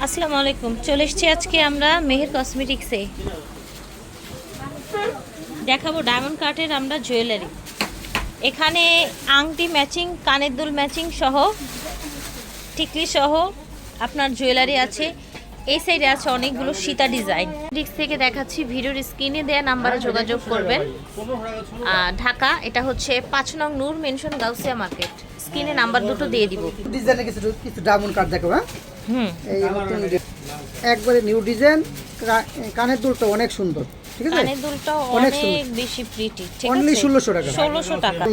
আসসালামু আলাইকুম। চলে এসেছি আজকে আমরা মেহের কসমেটিক্সে দেখাবো ডায়মন্ড কাটের আমরা জুয়েলারি। এখানে আংটি ম্যাচিং, কানের দুল ম্যাচিং সহ, টিকলি সহ আপনার জুয়েলারি আছে। এই সাইডে আছে অনেকগুলো সীতা ডিজাইন। ডিস্ক থেকে দেখাচ্ছি, ভিডিওর স্ক্রিনে দেওয়া নাম্বারে যোগাযোগ করবেন। ঢাকা, এটা হচ্ছে 5 নং নূর মেনশন গাউসিয়া মার্কেট। স্ক্রিনে নাম্বার দুটো দিয়ে দিব। ডিজাইনে কিছু ডায়মন্ড কাট দেখো। হ্যাঁ, এই একবারে নিউ ডিজাইন। কানের দুলটা অনেক সুন্দর, ঠিক আছে? কানের দুলটা অনেক বেশি প্রিটি, ঠিক আছে? অনলি 1600 টাকা। 1600 টাকা,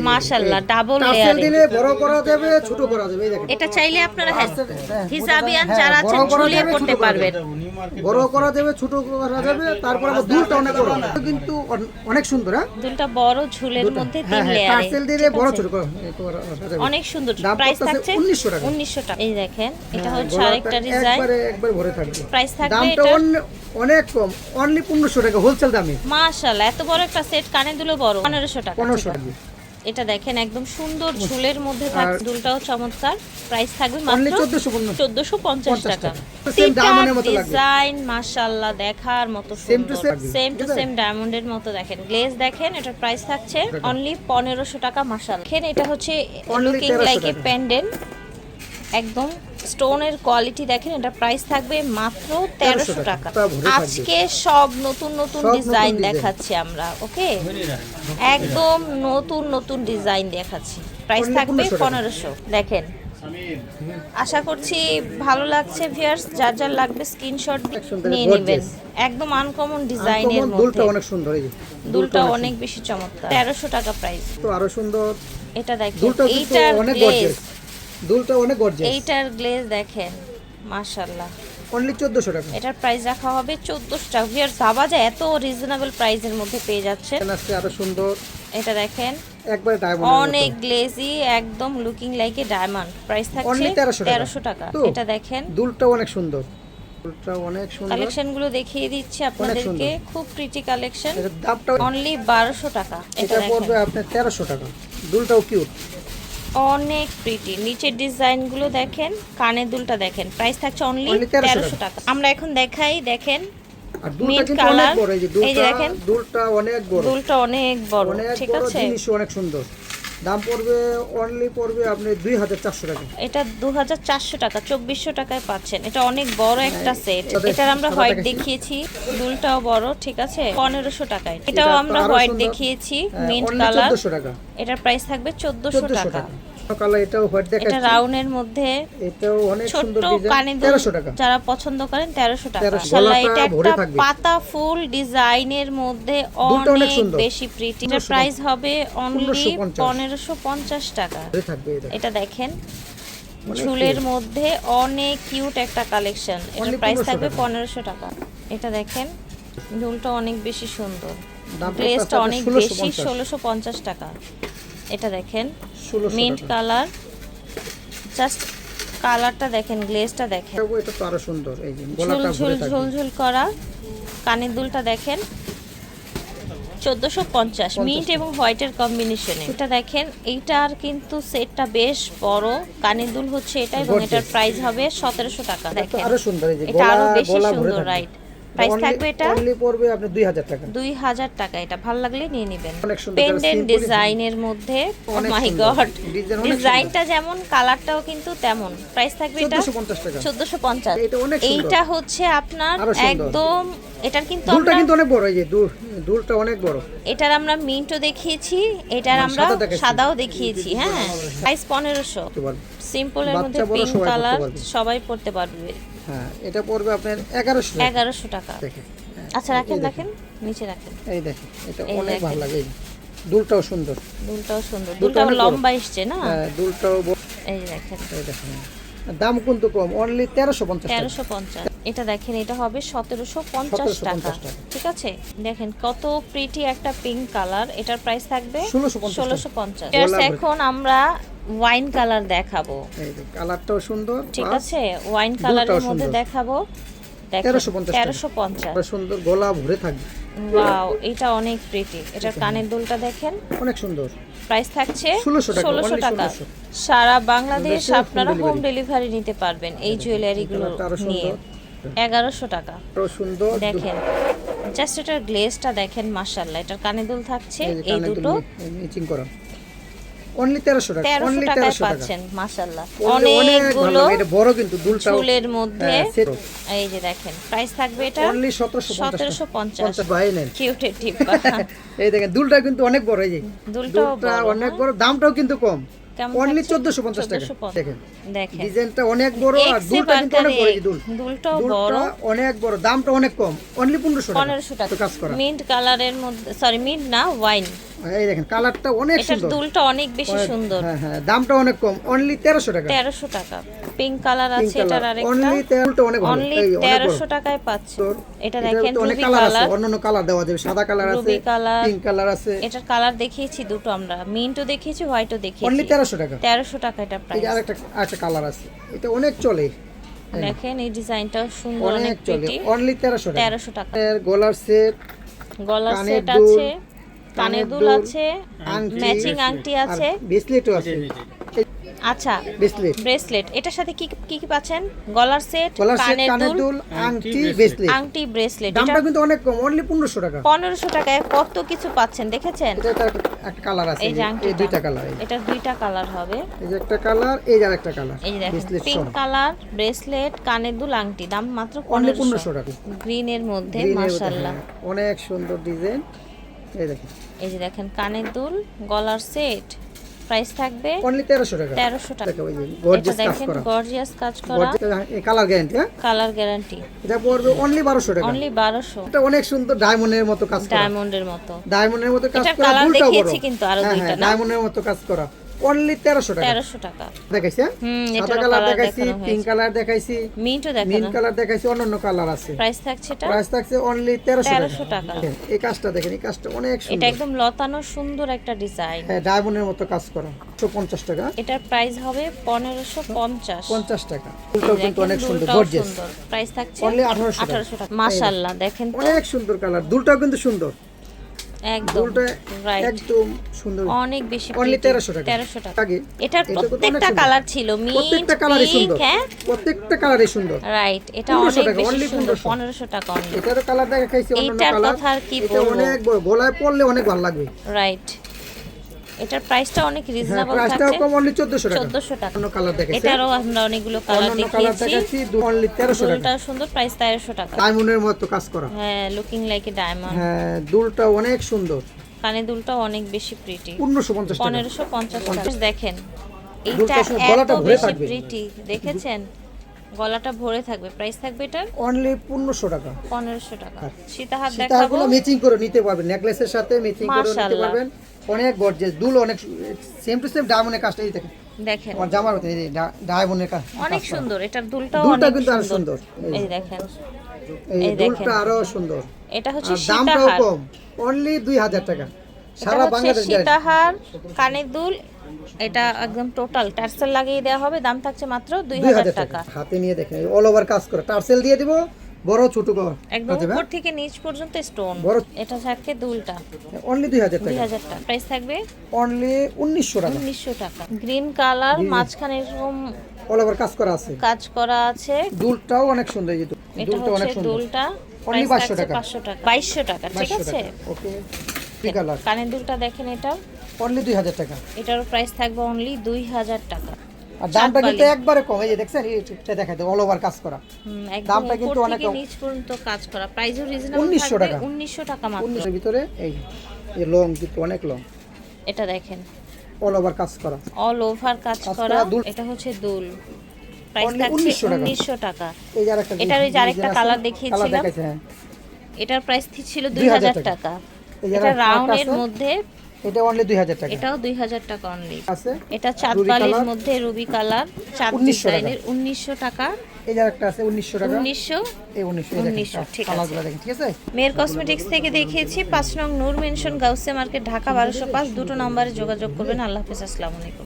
মাশাআল্লাহ। ডাবল লেয়ার দিলে বড় করা যাবে, ছোট করা যাবে। এই দেখেন, এটা চাইলে আপনারা হিসাবিয়ান যারা আছেন ঝুলিয়ে করতে পারবেন। বড় করা যাবে, ছোট করা যাবে। তারপর আবার দুলটা অনেক বড়, কিন্তু অনেক সুন্দর। হ্যাঁ, দুলটা বড়, ঝুলের মধ্যে 3 লেয়ারে টার্সেল দিলে বড় ছোট করা যাবে। অনেক সুন্দর। প্রাইস থাকছে 1900 টাকা। 1900 টাকা। এই দেখেন, এটা হচ্ছে আরেকটা ডিজাইন। একবারে ভরে থাকবে। প্রাইস থাকবে দামটা অনেক কম, অনলি 1500 টাকা হোলসেল দামে। মাশাআল্লাহ, এত বড় একটা সেট, কানের দুলও বড়। 1500 টাকা। 1500 টাকা। এটা দেখেন, একদম সুন্দর ঝুলের মধ্যে থাকছে। দুলটাও চমৎকার। প্রাইস থাকবে মাত্র 1450 টাকা। ডিজাইন মাশাআল্লাহ, দেখার মতো সুন্দর। সেম টু সেম ডায়মন্ডের মতো। দেখেন গ্লেজ, দেখেন এটার প্রাইস থাকছে অনলি 1500 টাকা। মাশাআল্লাহ, দেখেন এটা হচ্ছে লুকিং লাইক এ পেন্ডেন্ট। একদম স্টোনের কোয়ালিটি দেখেন। এটা প্রাইস থাকবে মাত্র 1300 টাকা। আজকে সব নতুন নতুন ডিজাইন দেখাচ্ছি আমরা, ওকে? একদম নতুন নতুন ডিজাইন দেখাচ্ছি। প্রাইস থাকবে 1500। দেখেন, আশা করছি ভালো লাগছে ভিউয়ার্স। যার যার লাগবে স্ক্রিনশট নিয়ে নেবেন। একদম আনকমন ডিজাইনের মধ্যে। দুলটা অনেক সুন্দর। এই যে দুলটা অনেক বেশি চমৎকার। 1300 টাকা প্রাইস। তো আরো সুন্দর। এটা দেখেন, এইটা অনেক গর্জিয়াস। দুলটা অনেক গর্জিয়াস। এইটার গ্লেজ দেখেন, মাশাআল্লাহ। অনলি 1400 টাকা। এটার প্রাইস রাখা হবে 1400 টাকা। ভিউয়ার্স, ভাবা যায় এত রিজনেবল প্রাইসের মধ্যে পেয়ে যাচ্ছে। আজকে আরো সুন্দর। এটা দেখেন, একবারে ডায়মন্ড, অনেক গ্লেজি, একদম looking like a diamond. Price থাকছে অনলি 1300 টাকা। এটা দেখেন, দুলটা অনেক সুন্দর। দুলটা অনেক সুন্দর। কালেকশন গুলো দেখিয়ে দিচ্ছি আপনাদেরকে। খুব প্রিটি কালেকশন। এর দামটা অনলি 1200 টাকা। এটা পড়বে আপনার 1300 টাকা। দুলটাও কিউট, অনেক প্রিটি। নিচের ডিজাইন গুলো দেখেন, কানের দুলটা দেখেন। প্রাইস থাকছে অনলি 1300 টাকা। আমরা এখন দেখাই, দেখেন আর দুলটা কিন্তু অনেক বড়। এই যে দুলটা অনেক বড়। দুলটা অনেক বড়, ঠিক আছে? জিনিস অনেক সুন্দর। দাম পড়বে অনলি পড়বে আপনি 2400 টাকা। এটা 2400 টাকা। 2400 টাকায় পাচ্ছেন। এটা অনেক বড় একটা সেট। এটার আমরা হোয়াইট দেখিয়েছি, দুলটাও বড়, ঠিক আছে? 1500 টাকায়। এটাও আমরা হোয়াইট দেখিয়েছি, মিন্ট কালার। 1400 টাকা। এটার প্রাইস থাকবে 1400 টাকা। কালার এটাও হোয়াইট দেখাচ্ছি। এটা রাউন্ডের মধ্যে, এটাও অনেক সুন্দর ছোট ডিজাইন। কানের দুল 1300 টাকা। যারা পছন্দ করেন 1300 টাকা। মাশাআল্লাহ, এটা একটা পাতা ফুল ডিজাইনের মধ্যে অনেক বেশি প্রিটি। এটার প্রাইস হবে অনলি 1550 টাকা। এটা দেখেন, ঝুলের মধ্যে অনেক কিউট একটা কালেকশন। এটার প্রাইস থাকবে 1500 টাকা। এটা দেখেন, ঝুলটা অনেক বেশি সুন্দর, গ্লেজটা অনেক বেশি, 1650 টাকা। এটা দেখেন, মিন্ট কালার। জাস্ট কালারটা দেখেন, গ্লেজটা দেখেন। এটা তো আরো সুন্দর। এই যে গলাটা ঝুল ঝুল করা কানের দুলটা দেখেন, 1450। মিন্ট এবং হোয়াইটের কম্বিনেশনে। এটা দেখেন, এইটার কিন্তু সেটটা বেশ বড়। কানের দুল হচ্ছে এটা, এবং এটার প্রাইস হবে 1700 টাকা। দেখেন, আরো সুন্দর। এই যে এটা আরো বেশি সুন্দর, রাইট? প্রাইস থাকবে এটা অনলি পড়বে আপনি 2000 টাকা। 2000 টাকা। এটা ভালো লাগলে নিয়ে নেবেন। অনেক সুন্দর পেন্ডেন্ট ডিজাইনের মধ্যে। ও মাই গড, ডিজাইনটা যেমন, কালারটাও কিন্তু তেমন। প্রাইস থাকবে এটা 1450 টাকা। 1450। এটা অনেক সুন্দর। এইটা হচ্ছে আপনার একদম, এটার কিন্তু দুলটা কিন্তু অনেক বড়। এই যে দুলটা অনেক বড়। এটার আমরা মিন্টও দেখিয়েছি, এটার আমরা সাদাও দেখিয়েছি। হ্যাঁ, প্রাইস 1500। সিম্পলের মধ্যে পিঙ্ক কালার, সবাই পড়তে পারবে। হ্যাঁ, এটা পড়বে আপনার 1100 টাকা। আচ্ছা, রাখেন, দেখেন নিচে রাখেন। এই দেখেন, এটা অনেক ভালো লাগে। দুলটাও সুন্দর। দুলটাও লম্বা আসছে না? হ্যাঁ, দুলটাও। এই দেখেন, দাম কিন্তু কম, অনলি 1350। 1350। এটা দেখেন, এটা হবে 1750 টাকা, ঠিক আছে? দেখেন কত প্রিটি একটা পিঙ্ক কালার। এটার প্রাইস থাকবে 1650। এখন আমরা ওয়াইন কালার দেখাবো। এই যে কালারটাও সুন্দর, ঠিক আছে? ওয়াইন কালারের মধ্যে দেখাবো। 1350। সুন্দর, গলা ভরে থাকবে। ওয়াও, এটা অনেক প্রিটি। এটার কানের দুলটা দেখেন, অনেক সুন্দর। প্রাইস থাকছে 1600 টাকা, 1600 only টাকা 1600 সারা বাংলাদেশ দেশে home আপনারা হোম delivery। ডেলিভারি নিতে পারবেন এই জুয়েলারিগুলো কালারটা আরো নিয়ে সুন্দর। 1100 টাকা আরো সুন্দর দেখেন জাস্ট এটার গ্লেজটা দেখেন মাশাআল্লাহ এটার কানে দুল থাকছে এই যে এই কানের দুল দুটো ম্যাচিং করা অনলি 1300 টাকা 1300 অনলি টাকায় 1300 টাকা পাচ্ছেন মাশাআল্লাহ অনেক ভালো অনেকগুলো লাগে, এটা বড় কিন্তু দুলটাও চুলের মধ্যে হ্যাঁ, set। এই যে দেখেন প্রাইস থাকবে এটা অনলি 1750 1750 ভাই নেন কিউটের টিপ এই দেখেন দুলটা কিন্তু অনেক বড়, এই যে দুলটাও দুলটা বড়, অনেক হ্যাঁ? বড়, দামটাও কিন্তু কম কেমন অনলি থাকছে? 1450 টাকা 1450 দেখেন দেখেন ডিজাইনটা অনেক বড় আর X দুলটা কিন্তু অনেক বড়, এই যে দুল দুলটাও বড় দুলটা অনেক বড়, দামটা অনেক কম অনলি 1500 টাকা তো কাজ করা মিন্ট কালারের মধ্যে সরি মিন্ট না ওয়াইন এই দেখেন কালারটা অনেক এটার সুন্দর দুলটা অনেক বেশি সুন্দর হ্যাঁ হ্যাঁ দামটা অনেক কম অনলি 1300 টাকা 1300 টাকা পিঙ্ক কালার আছে এটার আরেকটা অনলি 1300 অনেক ভালো অনলি এই অনেক বড় 1300 টাকায় পাচ্ছেন এটা এটার দেখেন তো অনেক রুবি কালার আছে, কালার অন্যান্য কালার দেওয়া যাবে, সাদা কালার আছে, রুবি কালার পিঙ্ক কালার আছে, এটার কালার দেখিয়েছি দুটো আমরা মিন্টও দেখিয়েছি হোয়াইটও দেখিয়েছি অনলি 1300 টাকা 1300 টাকা এটা এই প্রাইস যে আরেকটা কালার আছে, এটা অনেক চলে, দেখেন এই ডিজাইনটাও সুন্দর অনেক অনেক চলে প্রিটি অনলি 1300 টাকা 1300 টাকা এর গলার সেট, গলার কানের সেট দুল, আছে কানের দুল আছে আংটি, ম্যাচিং আংটি আছে ব্রেসলেটও আছে, আচ্ছা ব্রেসলেট ব্রেসলেট এটার সাথে কি কি কি পাচ্ছেন গলার সেট গলার সেট, কানের কানের দুল দুল, আংটি, ব্রেসলেট আংটি ব্রেসলেট এটা দামটা কিন্তু অনেক কম অনলি 1500 টাকা 1500 টাকায় কত কিছু পাচ্ছেন দেখেছেন এটা একটা কালার আছে, এই যে এই আংটিটা দুইটা কালার, এটা দুইটা কালার হবে এই যে একটা কালার, এই যে আরেকটা কালার, এই যে দেখেন ব্রেসলেট পিঙ্ক সহ কালার ব্রেসলেট কানের দুল আংটি দাম মাত্র অনলি 1500 1500 টাকা গ্রিন এর মধ্যে Green এর মধ্যে, মাশাআল্লাহ হ্যাঁ, অনেক সুন্দর ডিজাইন এই দেখেন এই যে দেখেন কানের দুল গলার সেট প্রাইস থাকবে অনলি 1300 টাকা 1300 টাকা ওই যে এটা গর্জিয়াস কাজ দেখেন করা গর্জিয়াস কাজ করা গর্জিয়াস এই কালার গ্যারান্টি, হ্যাঁ কালার গ্যারান্টি এটা পড়বে অনলি 1200 টাকা অনলি 1200 এটা অনেক সুন্দর ডায়মন্ডের মতো কাজ করা ডায়মন্ডের মতো ডায়মন্ডের মতো কাজ এটার করা কালার দুলটাও বড় দেখিয়েছি কিন্তু আরো হ্যাঁ, দুইটা হ্যাঁ, না ডায়মন্ডের মতো কাজ করা অনলি 1300 টাকা 1300 টাকা দেখাইছি, হ্যাঁ? সাদা এটারও কালার কালার দেখাইছি, দেখানো পিঙ্ক হয়েছে কালার দেখাইছি, মিন্টও মিন্ট দেখানো কালার দেখাইছি, অন্যান্য কালার আছে প্রাইস থাকছে এটা প্রাইস থাকছে অনলি 1300 1300 টাকা। দেখেন, এই কাজটা দেখেন, এই কাজটা অনেক এটা সুন্দর একদম লতানো সুন্দর একটা ডিজাইন হ্যাঁ ডায়মন্ডের মতো কাজ করা 150 টাকা এটার প্রাইস হবে 1550 50 টাকা দুলটাও কিন্তু অনেক সুন্দর দুলটাও গর্জিয়াস সুন্দর প্রাইস থাকছে Only 1800 টাকা। 1800 টাকা মাশাআল্লাহ দেখেন তো অনেক সুন্দর কালার দুলটাও কিন্তু সুন্দর একদম দুলটা রাইট একদম সুন্দর অনেক বেশি অনলি pretty, 1300 টাকা 1300 টাকা আগে এটার এটা কিন্তু অনেক প্রত্যেকটা সুন্দর। কালার ছিল মিন্ট প্রত্যেকটা কালারই পিঙ্ক সুন্দর হ্যাঁ প্রত্যেকটা কালারই সুন্দর রাইট এটা 1500 অনেক টাকা, বেশি only সুন্দর 1500 1500 টাকা অনলি এটারও কালার দেখাইছি অন্যান্য এইটার কালার কথা আর কি এটা বলবো? অনেক বড় গলায় পরলে অনেক ভালো লাগবে রাইট এটার প্রাইসটা অনেক হ্যাঁ রিজনেবল প্রাইসটাও থাকছে কম অনলি 1400 টাকা 1400 টাকা অন্য কালার দেখাইছি এটারও আমরা অনেকগুলো কালার অন্য কালার দেখিয়েছি দেখাইছি অনলি 1300 টাকা দুলটা সুন্দর প্রাইস 1300 টাকা ডায়মন্ডের মতো কাজ করা হ্যাঁ লুকিং লাইক এ ডায়মন্ড হ্যাঁ দুলটা অনেক সুন্দর কানে দুলটাও অনেক বেশি প্রিটি 1550 টাকা 1550 টাকা দেখেন এইটা দুলটা শুধু এত গলাটা ভরে বেশি থাকবে। প্রিটি দেখেছেন গলাটা ভরে থাকবে প্রাইস থাকবে এটার অনলি 1500 টাকা 1500 টাকা সীতাহার সেটা দেখাবো গুলো ম্যাচিং করে নিতে পারবেন নেকলেসের সাথে ম্যাচিং করে নিতে মাশাআল্লাহ। পারবেন অনেক গর্জিয়াস দুল অনেক সেম টু সেম ডায়মন্ডের কাজটা এই দেখেন দেখেন আমার জামার মতো এই ডায়মন্ডের কাজ অনেক সুন্দর এটার দুলটাও দুলটা অনেক কিন্তু আরো সুন্দর সুন্দর এই দেখেন এই এই দুলটা দেখেন। আরো সুন্দর এটা হচ্ছে আর দামটাও সীতাহার কম অনলি 2000 টাকা এটা সারা হচ্ছে বাংলাদেশ গ্যারান্টি সীতাহার কানের দুল এটা একদম টোটাল টার্সেল লাগিয়ে দেওয়া হবে দাম থাকছে মাত্র 2000 2000 টাকা টাকা হাতে নিয়ে দেখেন অল ওভার কাজ করে টার্সেল দিয়ে দিব বড় ছোট করে একদম উপর থেকে নিচ পর্যন্ত স্টোন বড় এটা থাকবে দুলটা অনলি 2000 টাকা 2000 টাকা প্রাইস থাকবে অনলি 1900 টাকা 1900 টাকা গ্রিন কালার মাঝখানে এরকম অল ওভার কাজ করা আছে কাজ করা আছে দুলটাও অনেক সুন্দর এই যে এটা দুলটা অনেক হচ্ছে সুন্দর দুলটা Only প্রাইস 500 থাকছে টাকা। 500 টাকা 2200 টাকা ঠিক 2200 আছে টাকা ওকে কি কালার কানের দুলটা দেখেন এটা অনলি 2000 টাকা এটারও প্রাইস থাকবে অনলি 2000 টাকা আর দামটা কিন্তু একবারে কম এই যে দেখছেন এটা দেখাই দাও অল ওভার কাজ করা একদম দামটা উপর কিন্তু অনেক থেকে কম। নিচ পর্যন্ত কাজ করা প্রাইসও রিজনেবল 1900 থাকবে টাকা। 1900 টাকা মাত্র 19 এর ভিতরে এই লং কিন্তু অনেক লং এটা দেখেন অল ওভার কাজ করা অল ওভার কাজ কাজ করা করা দুল। এটা হচ্ছে দুল প্রাইস Only থাকছে 1900 টাকা। 1900 টাকা এই যে আরেকটা এটার ওই যে আরেকটা ডিজাইন আছে, কালার কালার দেখিয়েছিলাম দেখাইছে হ্যাঁ এটার প্রাইস ছিল 2000 2000 টাকা। টাকা এই যে এটা আরেকটা রাউন্ডের আছে, মধ্যে এটা অনলি 2000 টাকা এটাও 2000 টাকা অনলি আছে এটা চাঁদ রুবি বালির কালার। মধ্যে রুবি কালার চাঁদ 1900 টাকা। ডিজাইনের 1900 টাকা এই যে আরেকটা আছে 1900 টাকা 1900 এই 1900 1900 ঠিক আছে। কালারগুলো দেখেন ঠিক আছে মেয়ের কসমেটিক্স থেকে দেখিয়েছি 5 নং নূর মেনশন গাউসিয়া মার্কেট ঢাকা 1205 দুটো নম্বরে যোগাযোগ করবেন আল্লাহ হাফেজ আসসালামু আলাইকুম